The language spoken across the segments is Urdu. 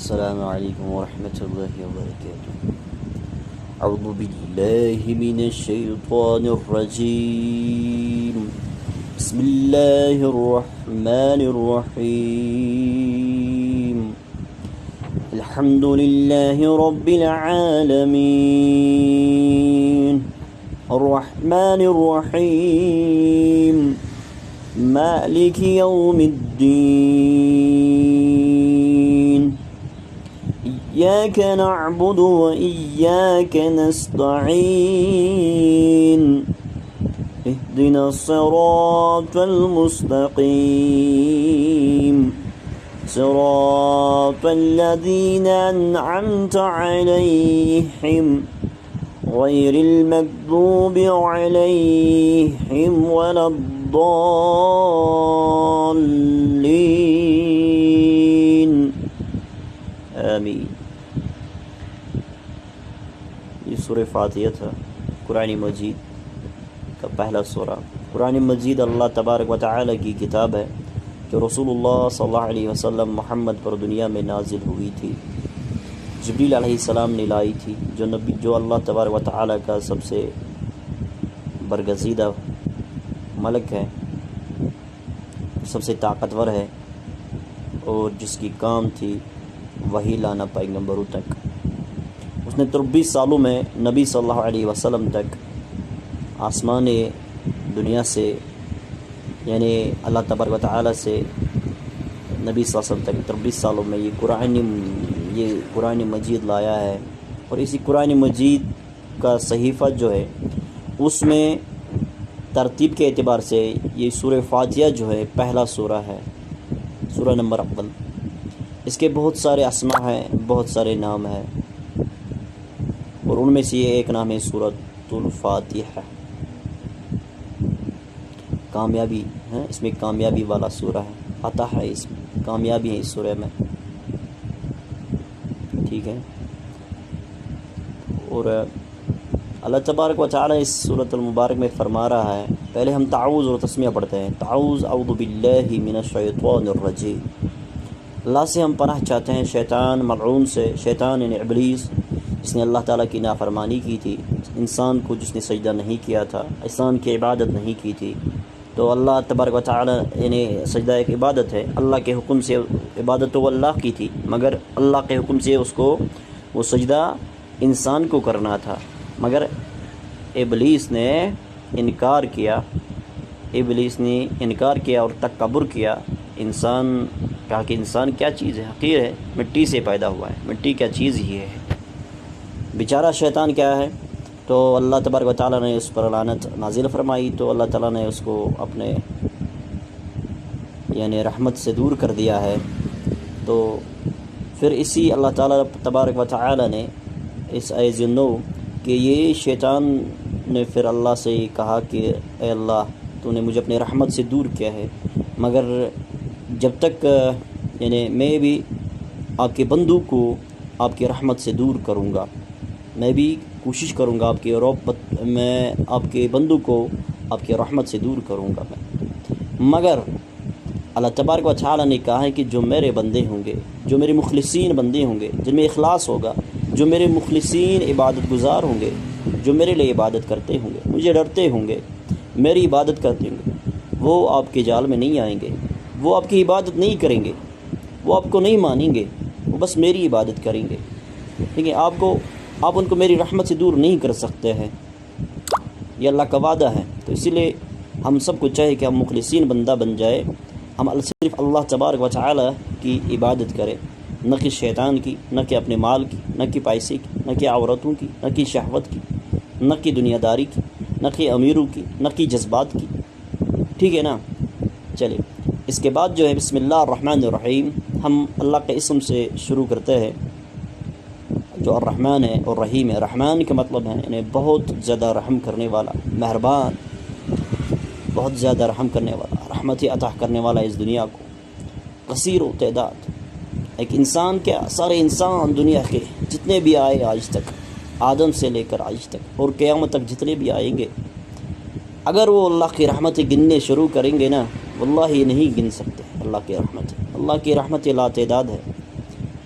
السلام علیکم ورحمۃ اللہ وبرکاتہ۔ اعوذ باللہ من الشیطان الرجیم، بسم اللہ الرحمن الرحیم، الحمد للہ رب العالمین، الرحمن الرحیم، مالک یوم الدین، إياك نعبد وإياك نستعين، اهدنا الصراط المستقيم، صراط الذين أنعمت عليهم غير المغضوب عليهم ولا الضالين، آمین۔ یہ سورہ فاتحہ تھا، قرآن مجید کا پہلا سورہ۔ قرآن مجید اللہ تبارک و تعالی کی کتاب ہے جو رسول اللہ صلی اللہ علیہ وسلم محمد پر دنیا میں نازل ہوئی تھی، جبریل علیہ السلام نے لائی تھی، جو اللہ تبارک و تعالی کا سب سے برگزیدہ ملک ہے، سب سے طاقتور ہے، اور جس کی کام تھی وحی لانا پیغمبروں تک۔ اس نے 23 سالوں میں نبی صلی اللہ علیہ وسلم تک آسمان دنیا سے، یعنی اللہ تبارک و تعالی سے نبی صلی اللہ علیہ وسلم تک 23 سالوں میں یہ قرآن مجید لایا ہے۔ اور اسی قرآن مجید کا صحیفہ جو ہے اس میں ترتیب کے اعتبار سے یہ سورہ فاتحہ جو ہے پہلا سورہ ہے، سورہ نمبر اول۔ اس کے بہت سارے اسماء ہیں، بہت سارے نام ہیں، اور ان میں سے یہ ایک نام ہے سورۃ الفاتحہ، کامیابی ہے، اس میں کامیابی والا سورہ ہے، فتح ہے، اس میں کامیابی ہے اس سورہ میں، ٹھیک ہے۔ اور اللہ تبارک و تعالی اس سورۃ المبارک میں فرما رہا ہے، پہلے ہم تعوذ اور تسمیہ پڑھتے ہیں۔ تعوذ، اعوذ باللہ من الشیطان الرجیم، اللہ سے ہم پناہ چاہتے ہیں شیطان ملعون سے، شیطان یعنی ابلیس، جس نے اللہ تعالیٰ کی نافرمانی کی تھی، انسان کو جس نے سجدہ نہیں کیا تھا، انسان کی عبادت نہیں کی تھی۔ تو اللہ تبارک و تعالیٰ، یعنی سجدہ ایک عبادت ہے، اللہ کے حکم سے عبادت تو اللہ کی تھی، مگر اللہ کے حکم سے اس کو وہ سجدہ انسان کو کرنا تھا، مگر ابلیس نے انکار کیا، اور تکبر کیا۔ انسان کہا کہ انسان کیا چیز ہے، حقیر ہے، مٹی سے پیدا ہوا ہے، مٹی کیا چیز ہی ہے، بیچارہ شیطان کیا ہے۔ تو اللہ تبارک و تعالیٰ نے اس پر لعنت نازل فرمائی، تو اللہ تعالیٰ نے اس کو اپنے یعنی رحمت سے دور کر دیا ہے۔ تو پھر اسی اللہ تعالیٰ تبارک و تعالیٰ نے اس ایز نو کہ یہ شیطان نے پھر اللہ سے کہا کہ اے اللہ تو نے مجھے اپنے رحمت سے دور کیا ہے، مگر جب تک یعنی میں بھی آپ کے بندوں کو آپ کی رحمت سے دور کروں گا، میں بھی کوشش کروں گا میں آپ کے بندوں کو آپ کی رحمت سے دور کروں گا مگر اللہ تبارک و تعالی نے کہا ہے کہ جو میرے بندے ہوں گے، جو میرے مخلصین بندے ہوں گے، جن میں اخلاص ہوگا، جو میرے مخلصین عبادت گزار ہوں گے، جو میرے لیے عبادت کرتے ہوں گے، مجھے ڈرتے ہوں گے، میری عبادت کرتے ہوں گے، وہ آپ کے جال میں نہیں آئیں گے، وہ آپ کی عبادت نہیں کریں گے، وہ آپ کو نہیں مانیں گے، وہ بس میری عبادت کریں گے، ٹھیک ہے۔ آپ ان کو میری رحمت سے دور نہیں کر سکتے ہیں، یہ اللہ کا وعدہ ہے۔ تو اسی لیے ہم سب کو چاہیے کہ ہم مخلصین بندہ بن جائے، ہم صرف اللہ تبارک و تعالی کی عبادت کریں، نہ کہ شیطان کی، نہ کہ اپنے مال کی، نہ کہ پیسے کی، نہ کہ عورتوں کی، نہ کہ شہوت کی، نہ کہ دنیا داری کی، نہ کہ امیروں کی، نہ کہ جذبات کی، ٹھیک ہے نا۔ چلے اس کے بعد جو ہے بسم اللہ الرحمن الرحیم، ہم اللہ کے اسم سے شروع کرتے ہیں جو الرحمن ہے اور رحیم ہے۔ رحمان کا مطلب ہے یعنی بہت زیادہ رحم کرنے والا، مہربان، بہت زیادہ رحم کرنے والا، رحمت عطا کرنے والا اس دنیا کو، کثیر و تعداد، ایک انسان کیا، سارے انسان دنیا کے جتنے بھی آئے آج تک، آدم سے لے کر آج تک اور قیامت تک جتنے بھی آئیں گے، اگر وہ اللہ کی رحمتیں گننے شروع کریں گے نا، واللہ یہ نہیں گن سکتے اللہ کی رحمتیں۔ اللہ کی رحمتیں لا تعداد ہے،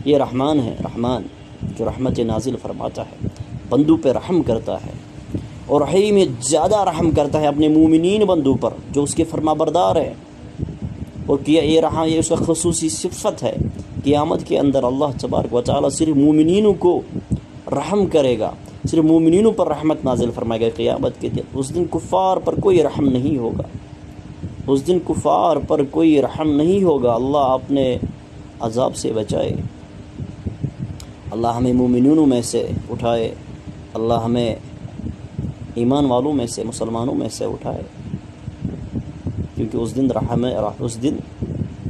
یہ رحمان ہے، رحمان جو رحمت نازل فرماتا ہے، بندوں پہ رحم کرتا ہے، اور رحیم زیادہ رحم کرتا ہے اپنے مومنین بندوں پر جو اس کے فرما بردار ہے۔ اور کیا یہ رہا، یہ اس کا خصوصی صفت ہے، قیامت کے اندر اللہ تبارک و تعالیٰ صرف مومنینوں کو رحم کرے گا، صرف مومنینوں پر رحمت نازل فرمائے گا قیامت کے دن۔ اس دن کفار پر کوئی رحم نہیں ہوگا، اس دن کفار پر کوئی رحم نہیں ہوگا۔ اللہ اپنے عذاب سے بچائے، اللہ ہمیں مومنینوں میں سے اٹھائے، اللہ ہمیں ایمان والوں میں سے، مسلمانوں میں سے اٹھائے، کیونکہ اس دن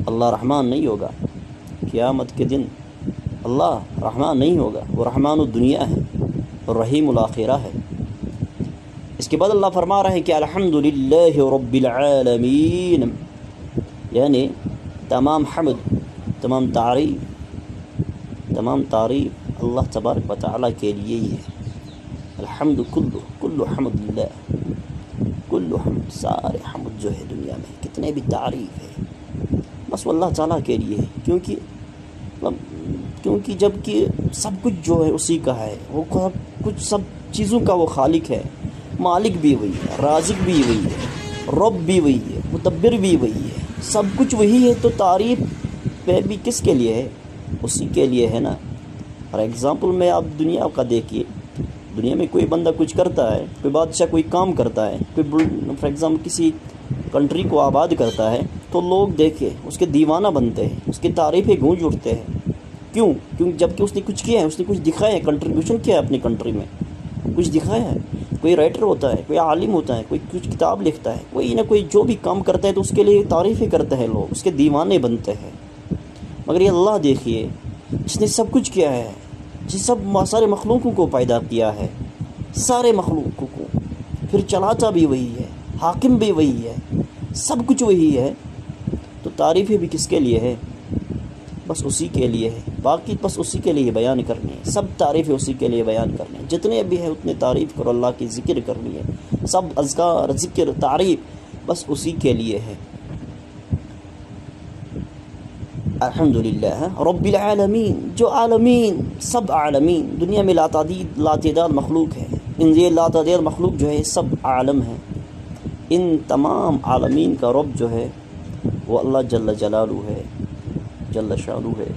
اللہ رحمان نہیں ہوگا۔ قیامت کے دن اللہ رحمان نہیں ہوگا، وہ رحمان الدنیا ہے اور رحیم الآخرہ ہے۔ اس کے بعد اللہ فرما رہے ہیں کہ الحمدللہ رب العالمین، یعنی تمام حمد، تمام تعریف اللہ تبارک و تعالیٰ کے لیے ہی ہے۔ الحمد کل حمد للہ، کل حمد، سارے حمد جو ہے دنیا میں کتنے بھی تعریف ہے بس وہ اللہ تعالیٰ کے لیے ہے، کیونکہ جب کہ سب کچھ جو ہے اسی کا ہے، وہ کچھ سب چیزوں کا وہ خالق ہے، مالک بھی وہی ہے، رازق بھی وہی ہے، رب بھی وہی ہے، مدبر بھی وہی ہے، سب کچھ وہی ہے، تو تعریف پہ بھی کس کے لیے ہے؟ اسی کے لیے ہے نا۔ فار ایگزامپل میں آپ دنیا کا دیکھیے، دنیا میں کوئی بندہ کچھ کرتا ہے، کوئی بادشاہ کوئی کام کرتا ہے، کوئی فار ایگزامپل کسی کنٹری کو آباد کرتا ہے، تو لوگ دیکھے اس کے دیوانہ بنتے ہیں، اس کی تعریفیں گونج اٹھتے ہیں۔ کیوں؟ جب کہ اس نے کچھ کیا ہے، اس نے کچھ دکھایا ہے، کنٹریبیوشن کیا ہے اپنی کنٹری میں، کچھ دکھایا ہے۔ کوئی رائٹر ہوتا ہے، کوئی عالم ہوتا ہے، کوئی کچھ کتاب لکھتا ہے، کوئی نہ کوئی جو بھی کام کرتا ہے تو اس کے لیے تعریفیں کرتے ہیں لوگ، اس کے دیوانے بنتے ہیں۔ مگر یہ اللہ دیکھیے جس نے سب کچھ کیا ہے، جس سارے مخلوقوں کو پیدا کیا ہے، سارے مخلوقوں کو پھر چلاتا بھی وہی ہے، حاکم بھی وہی ہے، سب کچھ وہی ہے، تو تعریفیں بھی کس کے لیے ہے؟ بس اسی کے لیے ہے، باقی بس اسی کے لیے بیان کرنی ہے، سب تعریفیں اسی کے لیے بیان کرنی ہے، جتنے بھی ہیں اتنے تعریف کرو، اللہ کی ذکر کرنی ہے، سب اذکار، ذکر، تعریف بس اسی کے لیے ہے۔ الحمدللہ رب العالمین، جو عالمین، سب عالمین، دنیا میں لاتعداد مخلوق ہے، یہ لاتعداد مخلوق جو ہے سب عالم ہے، ان تمام عالمین کا رب جو ہے وہ اللہ جل جلالہ ہے، جل شانہ ہے۔